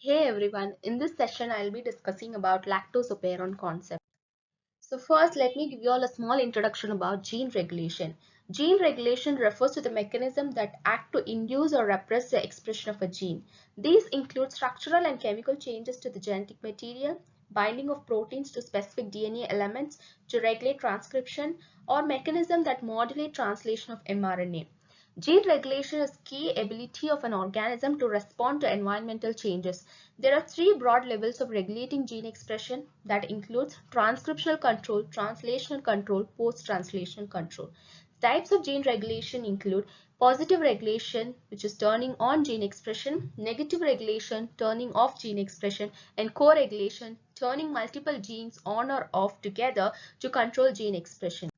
Hey everyone, in this session I'll be discussing about lactose operon concept. So first let me give you all a small introduction about gene regulation. Gene regulation refers to the mechanism that act to induce or repress the expression of a gene. These include structural and chemical changes to the genetic material, binding of proteins to specific DNA elements to regulate transcription, or mechanism that modulate translation of mRNA. Gene regulation is key ability of an organism to respond to environmental changes. There are three broad levels of regulating gene expression that includes transcriptional control, translational control, post-translational control. Types of gene regulation include positive regulation, which is turning on gene expression, negative regulation, turning off gene expression, and co-regulation, turning multiple genes on or off together to control gene expression.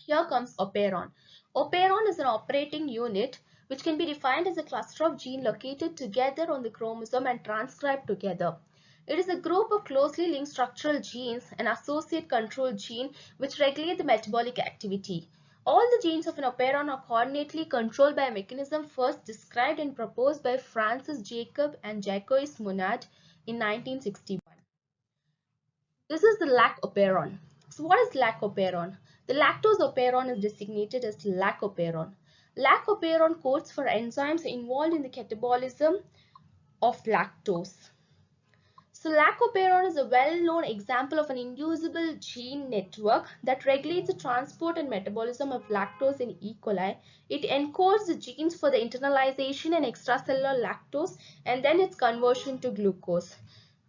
Here comes operon. Operon is an operating unit which can be defined as a cluster of genes located together on the chromosome and transcribed together. It is a group of closely linked structural genes and associate control gene which regulate the metabolic activity. All the genes of an operon are coordinately controlled by a mechanism first described and proposed by Francis Jacob and Jacques Monod in 1961. This is the lac operon. So what is lac operon? The lactose operon is designated as lac operon. Lac operon codes for enzymes involved in the catabolism of lactose. So lac operon is a well-known example of an inducible gene network that regulates the transport and metabolism of lactose in E. coli. It encodes the genes for the internalization and extracellular lactose and then its conversion to glucose.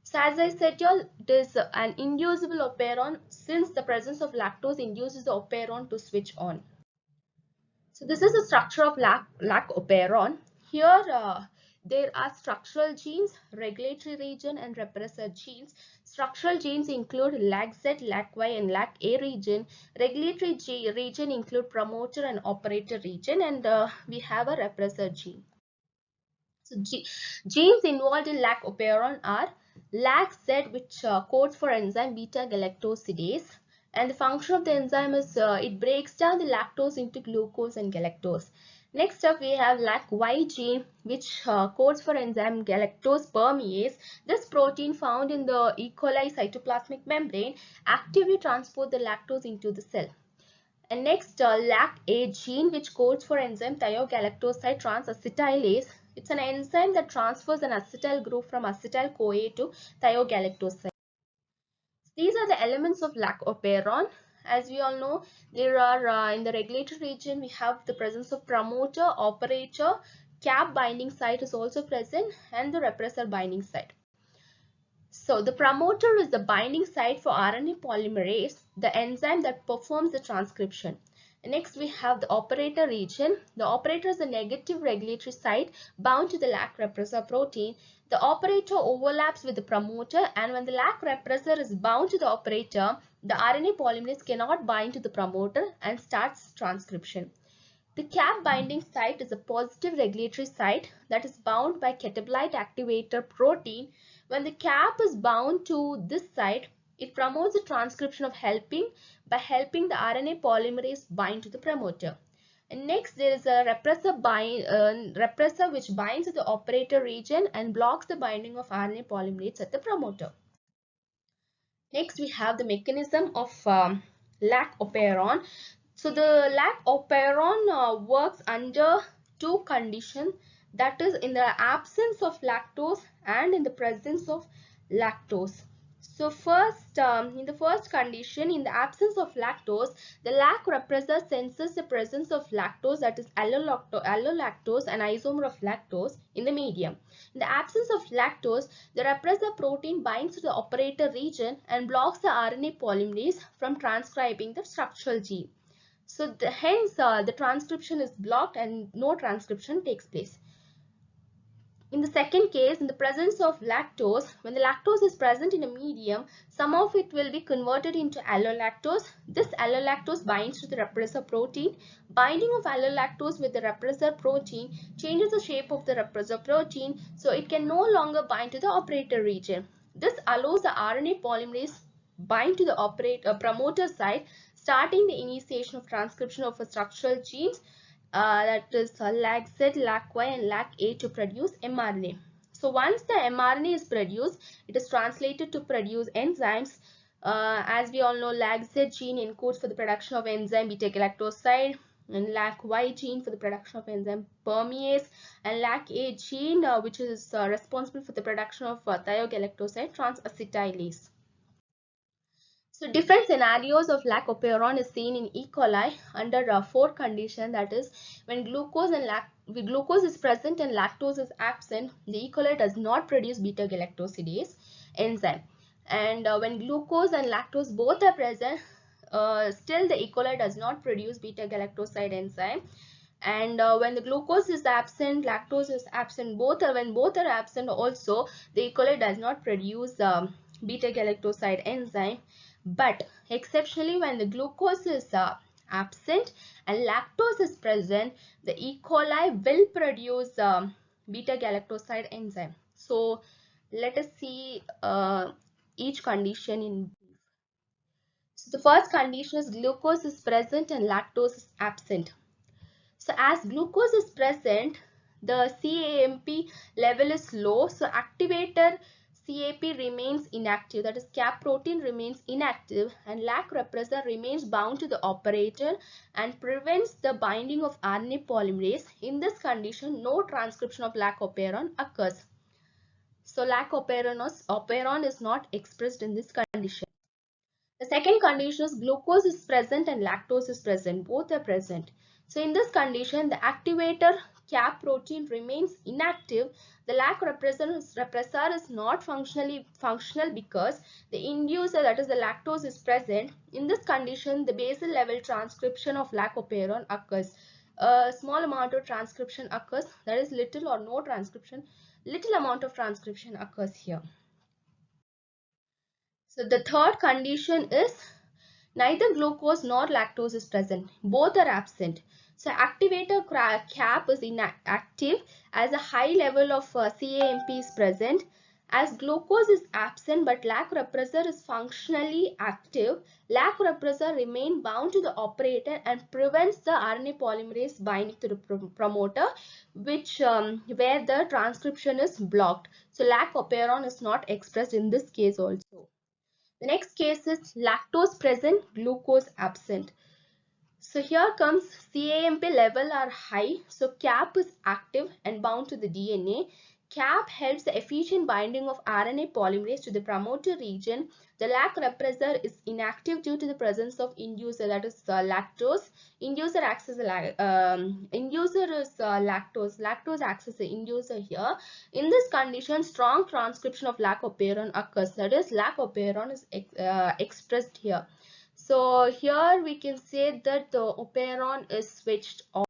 So as I said, y'all, it is an inducible operon since the presence of lactose induces the operon to switch on. So this is the structure of lac operon. Here there are structural genes, regulatory region and repressor genes. Structural genes include LAC-Z, LAC-Y and LAC-A region. Regulatory region include promoter and operator region, and we have a repressor gene. So genes involved in lac operon are LAC-Z, which codes for enzyme beta-galactosidase, and the function of the enzyme is it breaks down the lactose into glucose and galactose. Next up we have LAC-Y gene, which codes for enzyme galactose permease. This protein found in the E. coli cytoplasmic membrane actively transport the lactose into the cell. And next, LAC-A gene, which codes for enzyme thiogalactoside transacetylase. It's an enzyme that transfers an acetyl group from acetyl-CoA to thiogalactoside. These are the elements of lac operon. As we all know, there are in the regulatory region, we have the presence of promoter, operator, cap binding site is also present, and the repressor binding site. So the promoter is the binding site for RNA polymerase, the enzyme that performs the transcription. Next we have the operator region. The operator is a negative regulatory site bound to the lac repressor protein. The operator overlaps with the promoter, and when the lac repressor is bound to the operator, the RNA polymerase cannot bind to the promoter and starts transcription. The cap binding site is a positive regulatory site that is bound by catabolite activator protein. When the cap is bound to this site, it promotes the transcription of by helping the RNA polymerase bind to the promoter. And next there is a repressor which binds to the operator region and blocks the binding of RNA polymerase at the promoter. Next we have the mechanism of lac operon. So the lac operon works under two conditions, that is in the absence of lactose and in the presence of lactose. So first, in the first condition, in the absence of lactose, the lac repressor senses the presence of lactose, that is allolactose, an isomer of lactose in the medium. In the absence of lactose, the repressor protein binds to the operator region and blocks the RNA polymerase from transcribing the structural gene. So hence the transcription is blocked and no transcription takes place. In the second case, in the presence of lactose, when the lactose is present in a medium, some of it will be converted into allolactose. This allolactose binds to the repressor protein. Binding of allolactose with the repressor protein changes the shape of the repressor protein, so it can no longer bind to the operator region. This allows the RNA polymerase bind to the promoter site, starting the initiation of transcription of a structural genes, that is LAC-Z, LAC-Y and LAC-A to produce mRNA. So once the mRNA is produced, it is translated to produce enzymes. As we all know, LAC-Z gene encodes for the production of enzyme beta-galactoside, and LAC-Y gene for the production of enzyme permease, and LAC-A gene which is responsible for the production of thiogalactoside transacetylase. So different scenarios of lac operon is seen in E. coli under 4 conditions, that is when glucose is present and lactose is absent, the E. coli does not produce beta galactosidase enzyme. And when glucose and lactose both are present, still the E. coli does not produce beta galactoside enzyme. And when the glucose is absent, lactose is absent, when both are absent also, the E. coli does not produce beta galactoside enzyme. But exceptionally, when the glucose is absent and lactose is present, the E. coli will produce beta galactoside enzyme. So let us see each condition in brief. So the first condition is glucose is present and lactose is absent. So as glucose is present, the CAMP level is low. So activator CAP remains inactive, that is cap protein remains inactive, and lac repressor remains bound to the operator and prevents the binding of RNA polymerase. In this condition, no transcription of lac operon occurs. So lac operon is not expressed in this condition. The second condition is glucose is present and lactose is present. Both are present. So in this condition, the activator cap protein remains inactive. The lac repressor is not functional because the inducer, that is the lactose, is present. In this condition, the basal level transcription of lac operon occurs. A small amount of transcription occurs, that is little or no transcription. Little amount of transcription occurs here. So the third condition is neither glucose nor lactose is present. Both are absent. So activator cap is inactive as a high level of CAMP is present. As glucose is absent but lac repressor is functionally active, lac repressor remain bound to the operator and prevents the RNA polymerase binding to the promoter, which where the transcription is blocked. So lac operon is not expressed in this case also. The next case is lactose present, glucose absent. So here comes CAMP level are high. So cap is active and bound to the DNA. Cap helps the efficient binding of RNA polymerase to the promoter region. The lac repressor is inactive due to the presence of inducer, that is lactose. Inducer acts as inducer is lactose. Lactose acts as the inducer here. In this condition, strong transcription of lac operon occurs. That is, lac operon is expressed here. So here we can say that the operon is switched on.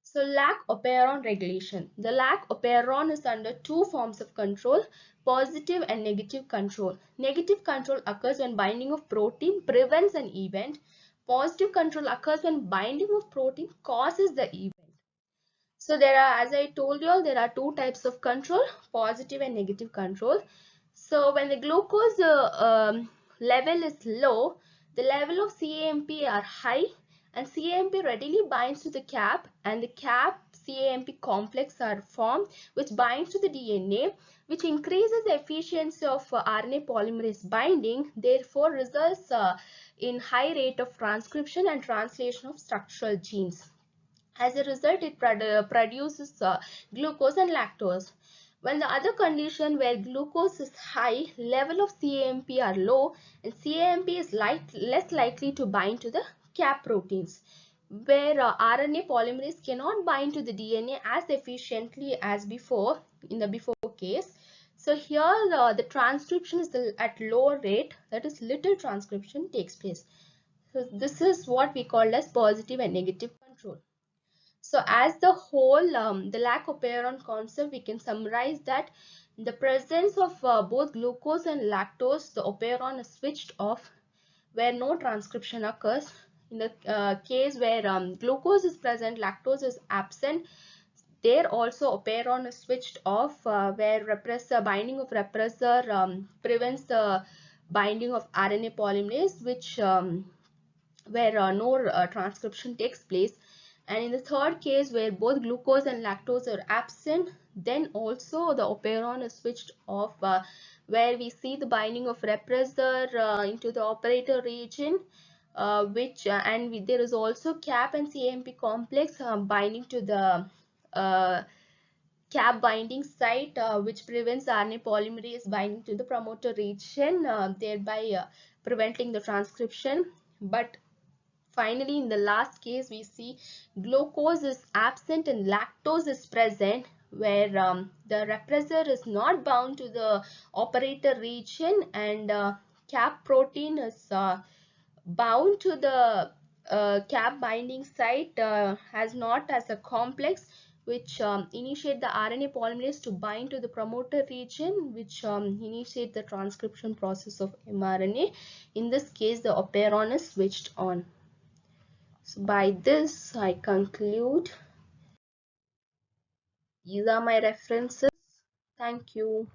So lac operon regulation. The lac operon is under two forms of control, positive and negative control. Negative control occurs when binding of protein prevents an event. Positive control occurs when binding of protein causes the event. So there are, as I told you all, there are two types of control, positive and negative control. So when the glucose level is low, the level of CAMP are high, and CAMP readily binds to the cap, and the cap CAMP complex are formed which binds to the DNA, which increases the efficiency of RNA polymerase binding, therefore results in high rate of transcription and translation of structural genes. As a result, it produces glucose and lactose. When the other condition where glucose is high, level of CAMP are low, and CAMP is less likely to bind to the cap proteins, where RNA polymerase cannot bind to the DNA as efficiently as before in the before case. So here the transcription is at lower rate, that is little transcription takes place. So this is what we call as positive and negative control. So as the whole, the lac operon concept, we can summarize that in the presence of both glucose and lactose, the operon is switched off where no transcription occurs. In the case where glucose is present, lactose is absent, there also operon is switched off where binding of repressor prevents the binding of RNA polymerase, which where no transcription takes place. And in the third case where both glucose and lactose are absent, Then also the operon is switched off, where we see the binding of repressor into the operator region, there is also cap and CAMP complex binding to the cap binding site, which prevents RNA polymerase binding to the promoter region, thereby preventing the transcription. But finally, in the last case, we see glucose is absent and lactose is present, where the repressor is not bound to the operator region, and cap protein is bound to the cap binding site, has not as a complex, which initiate the RNA polymerase to bind to the promoter region, which initiate the transcription process of mRNA. In this case, the operon is switched on. So by this, I conclude. These are my references. Thank you.